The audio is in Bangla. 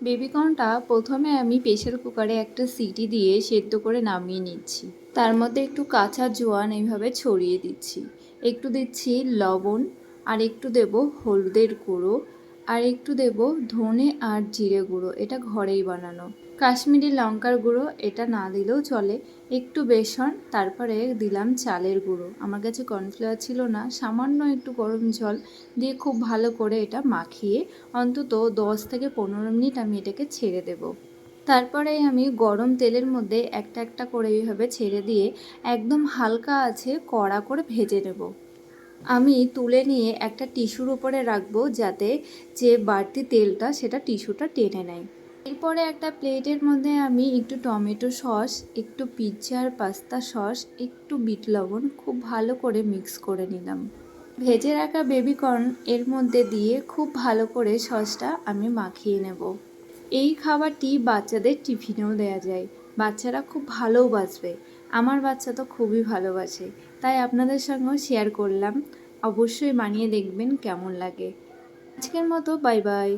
বেবিকর্নটা প্রথমে আমি প্রেসার কুকারে একটা সিটি দিয়ে সেদ্ধ করে নামিয়ে নিচ্ছি। তার মধ্যে একটু কাঁচা জোয়ান এইভাবে ছড়িয়ে দিচ্ছি, একটু দিচ্ছি লবণ, আর একটু দেব হলুদের গুঁড়ো, আর একটু দেব ধনে আর জিরে গুঁড়ো, এটা ঘরেই বানানো। কাশ্মীরি লঙ্কার গুঁড়ো এটা না দিলেও চলে। একটু বেসন, তারপরে দিলাম চালের গুঁড়ো। আমার কাছে কর্নফ্লাওয়ার ছিল না, সামান্য একটু গরম জল দিয়ে খুব ভালো করে এটা মাখিয়ে অন্তত 10 থেকে 15 মিনিট আমি এটাকে ছেড়ে দেব। তারপরে আমি গরম তেলের মধ্যে একটা একটা করে এইভাবে ছেড়ে দিয়ে একদম হালকা আছে কড়া করে ভেজে নেব। আমি তুলে নিয়ে একটা টিস্যুর উপরে রাখবো, যাতে যে বাড়তি তেলটা সেটা টিস্যুটা টেনে নেয়। এরপরে একটা প্লেটের মধ্যে আমি একটু টমেটো সস, একটু পিৎজা আর পাস্তা সস, একটু বিট লবণ খুব ভালো করে মিক্স করে নিলাম। ভেজে রাখা বেবিকর্ন এর মধ্যে দিয়ে খুব ভালো করে সসটা আমি মাখিয়ে নেব। এই খাবারটি বাচ্চাদের টিফিনেও দেওয়া যায়, বাচ্চারা খুব ভালোবাসবে। আমার বাচ্চা তো খুবই ভালোবাসে, তাই আপনাদের সঙ্গেও শেয়ার করলাম। অবশ্যই বানিয়ে দেখবেন কেমন লাগে। আজকের মতো বাই বাই।